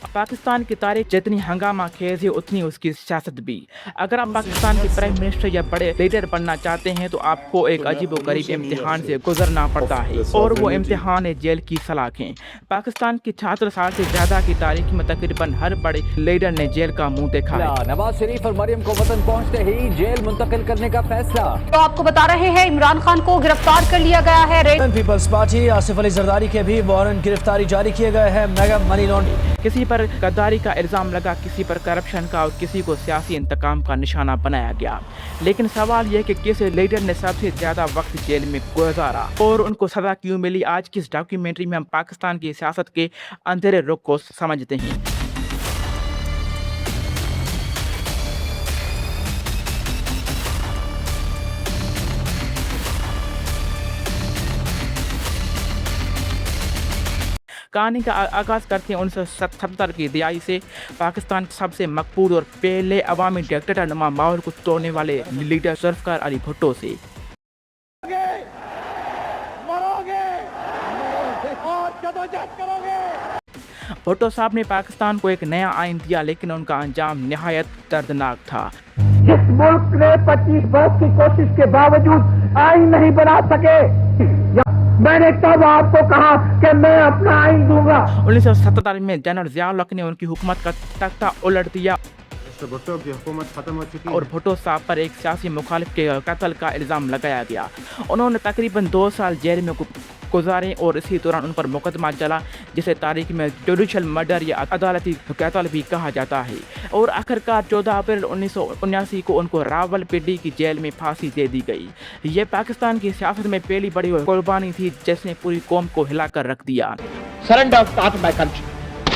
पाकिस्तान की तारीख जितनी हंगामा खेज है उतनी उसकी सियासत भी। अगर आप पाकिस्तान के प्राइम मिनिस्टर या बड़े लीडर बनना चाहते हैं तो आपको एक अजीबोगरीब इम्तिहान से गुजरना पड़ता है, और वो इम्तिहान है जेल की सलाखें। पाकिस्तान की 76 साल से ज्यादा की तारीख में तकरीबन हर बड़े लीडर ने जेल का मुंह देखा है। नवाज शरीफ और मरियम को वतन पहुंचते ही जेल मुंतकिल करने का फैसला। तो आपको बता रहे हैं इमरान खान को गिरफ्तार कर लिया गया है। पीपल्स पार्टी आसिफ अली जरदारी के भी वारंट गिरफ्तारी जारी किए गए हैं। मेगा मनी लॉन्ड्रिंग, किसी पर गद्दारी का इल्जाम लगा, किसी पर करप्शन का और किसी को सियासी इंतकाम का निशाना बनाया गया। लेकिन सवाल यह कि किस लीडर ने सबसे ज्यादा वक्त जेल में गुजारा और उनको सजा क्यों मिली। आज की इस डॉक्यूमेंट्री में हम पाकिस्तान की सियासत के अंधेरे रुख को समझते हैं। कहानी का आगाज करते हैं 1970 की दिहाई से। पाकिस्तान के सबसे मकबूल और पहले अवामी डिक्टेटर नुमा माहौल को तोड़ने वाले लीडर जुल्फ़िकार अली भुट्टो से। भुट्टो साहब ने पाकिस्तान को एक नया आइन दिया, लेकिन उनका अंजाम निहायत दर्दनाक था। जिस मुल्क ने 25 वर्ष की कोशिश के बावजूद आइन नहीं बना सके, मैंने तब आपको कहा कि मैं अपना आइन दूंगा। 1977 में जनरल ज़िया-उल हक ने उनकी हुकूमत का तख्ता उलट दिया। भुट्टो की हुकूमत खत्म हो चुकी है और भुट्टो साहब पर एक सियासी मुखालिफ के कत्ल का इल्ज़ाम लगाया गया। उन्होंने तकरीबन 2 साल जेल में गुजारे और इसी दौरान उन पर मुकदमा चला, जिसे तारीख में जुडिशल मर्डर या अदालती कत्ल भी कहा जाता है। और आखिरकार 14 अप्रैल 1979 को उनको रावलपिंडी की जेल में फांसी दे दी गई। ये पाकिस्तान की सियासत में पहली बड़ी कुर्बानी थी जिसने पूरी कौम को हिलाकर रख दिया। Surrender part of my country.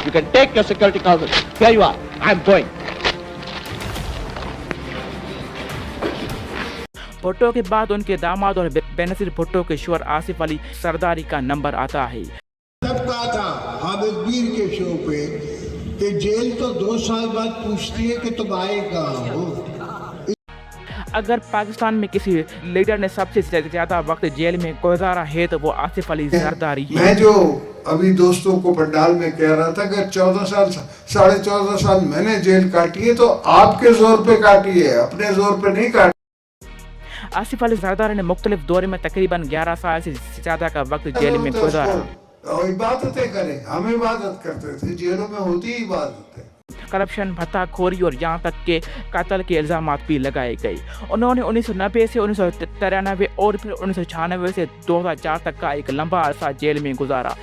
You can take your security council. Here you are. I am going. Bhutto के बाद उनके दामाद और बेनजीर भुट्टो के शोहर आसिफ अली जरदारी का नंबर आता है। तब कहा था हामिद मीर के शो पे कि जेल तो 2 साल बाद पूछती है कि तुम आए कहाँ हो। अगर पाकिस्तान में किसी लीडर ने सबसे ज्यादा वक्त जेल में गुजारा है तो वो आसिफ अली जरदारी है। मैं जो अभी दोस्तों को पंडाल में कह रहा था कि 14 साल 14.5 साल मैंने जेल काटी है, तो आपके जोर पे काटी है, अपने जोर पे नहीं काटी। आसिफ अली जरदारी ने मुख्तलिफ दौर में तकरीबन 11 साल से ज्यादा का वक्त जेल में गुजारा। इबादतें करें, हम इबादत करते थे, जेलों में होती ही इबादत है। करप्शन, भत्ताखोरी और यहाँ तक के कत्ल के इल्जाम भी लगाए गए। उन्होंने 1990 से 1993 और फिर 1996 से 2004 तक का एक लंबा अरसा जेल में गुजारा।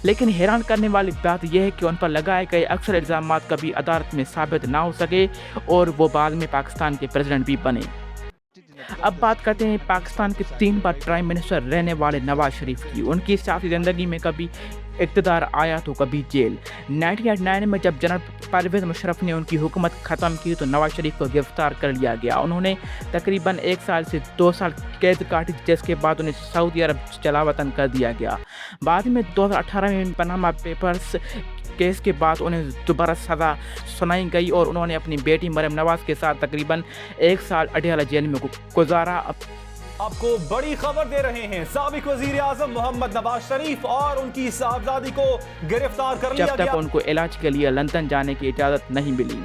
लेकिन हैरान करने वाली बात यह है कि उन पर लगाए गए अक्सर इल्जाम कभी अदालत में साबित ना हो सके और वो बाद में पाकिस्तान के प्रेसिडेंट भी बने। अब बात करते हैं पाकिस्तान के 3 बार प्राइम मिनिस्टर रहने वाले नवाज शरीफ की। उनकी सियासी ज़िंदगी में कभी इक़्तिदार आया तो कभी जेल। 1989 में जब जनरल परवेज़ मुशर्रफ ने उनकी हुकूमत ख़त्म की तो नवाज शरीफ को गिरफ्तार कर लिया गया। उन्होंने तकरीबन 1 साल से 2 साल कैद काटी, जिसके बाद उन्हें सऊदी अरब चला वतन कर दिया गया। बाद में 2018 में पनामा पेपर्स केस के बाद उन्हें दोबारा सज़ा सुनाई गई और उन्होंने अपनी बेटी मरियम नवाज के साथ तकरीबन 1 साल अडयाला जेल में गुजारा। आपको बड़ी खबर दे रहे हैं, साबिक वजीर आजम मोहम्मद नवाज शरीफ और उनकी साहबजादी को गिरफ्तार कर लिया गया। जब तक उनको इलाज के लिए लंदन जाने की इजाज़त नहीं मिली।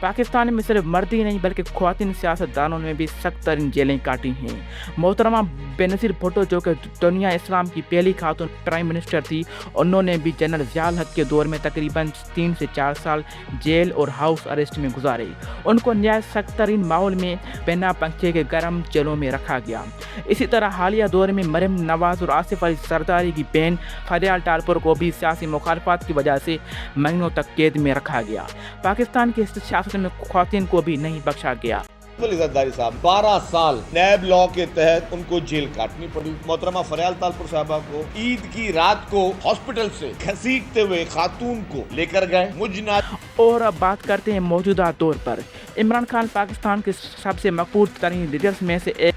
पाकिस्तान में सिर्फ मर्द ही नहीं बल्कि ख्वातीन सियासतदानों ने भी सख्त तरीन जेलें काटी हैं। मोहतरमा बेनजीर भुट्टो जो कि दुनिया इस्लाम की पहली खातून प्राइम मिनिस्टर थी, उन्होंने भी जनरल ज़िया-उल हक के दौर में तकरीबन 3 से 4 साल जेल और हाउस अरेस्ट में गुजारे। उनको नहायत सख्त तरीन माहौल में बिना पंखे के गर्म जेलों में रखा गया। इसी तरह हालिया दौर में मरियम नवाज और आसिफ अली जरदारी की बहन फरियाल टालपुर को भी सियासी मुखालफत की वजह से महीनों तक कैद में रखा गया। पाकिस्तान की सियासत में ख्वातीन को भी नहीं बख्शा गया। जरदारी साहब 12 साल नैब लॉ के तहत उनको जेल काटनी पड़ी। मोहतरमा फरियाल तालपुर साहबा को ईद की रात को हॉस्पिटल से घसीटते हुए खातून को लेकर गए मुजना। और अब बात करते हैं मौजूदा दौर पर। इमरान खान पाकिस्तान के सबसे मकबूल तरीन लीडर्स में से एक।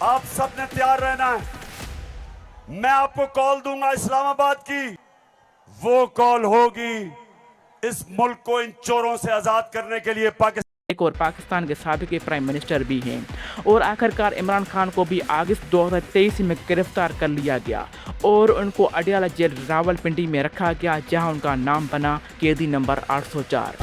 आप सबने तैयार रहना है। मैं आपको कॉल दूंगा इस्लामाबाद की, वो कॉल होगी इस मुल्क को इन चोरों से आजाद करने के लिए। पाकिस्तान एक और पाकिस्तान के साबिक प्राइम मिनिस्टर भी हैं। और आखिरकार इमरान खान को भी अगस्त 2023 में गिरफ्तार कर लिया गया और उनको अडियाला जेल रावलपिंडी में रखा गया, जहां उनका नाम बना कैदी नंबर 804।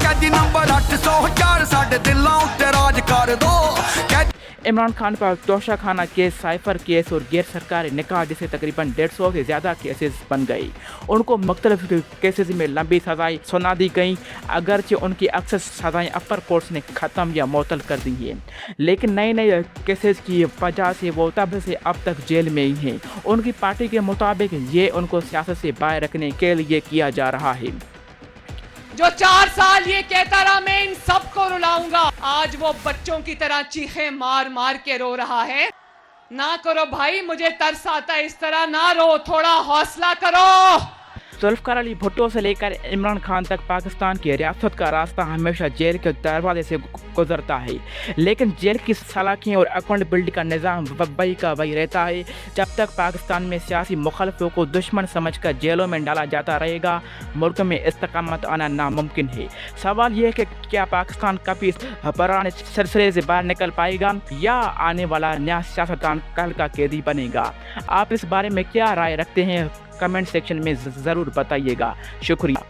इमरान खान पर तोशा खाना केस, साइफर केस और गैर सरकारी निकाह जैसे तकरीबन 150 से ज़्यादा केसेस बन गई। उनको मुख्तलिफ केसेस में लंबी सज़ाएँ सुना दी गई, अगरचे उनकी अक्सर सज़ाएँ अपर कोर्ट्स ने ख़त्म या मुअत्तल कर दी हैं, लेकिन नए नए केसेस की वजह से वो तब से अब तक जेल में ही हैं। उनकी पार्टी के मुताबिक ये उनको सियासत से बाहर रखने के लिए किया जा रहा है। जो 4 साल ये कहता रहा मैं इन सबको रुलाऊंगा, आज वो बच्चों की तरह चीखें मार मार के रो रहा है। ना करो भाई, मुझे तरस आता है, इस तरह ना रो, थोड़ा हौसला करो। जुल्फ़िकार अली भुट्टो से लेकर इमरान खान तक पाकिस्तान की रियासत का रास्ता हमेशा जेल के दरवाजे से गुजरता है, लेकिन जेल की सलाखियों और अकाउंटेबिलिटी का निज़ाम वही का वही रहता है। जब तक पाकिस्तान में सियासी मुखालफों को दुश्मन समझकर जेलों में डाला जाता रहेगा, मुल्क में इस्तकामत आना नामुमकिन है। सवाल यह है कि क्या पाकिस्तान कभी इस पुराने सिलसिले से बाहर निकल पाएगा या आने वाला नया सियासतदान कल का कैदी बनेगा? आप इस बारे में क्या राय रखते हैं? कमेंट सेक्शन में ज़रूर बताइएगा। शुक्रिया।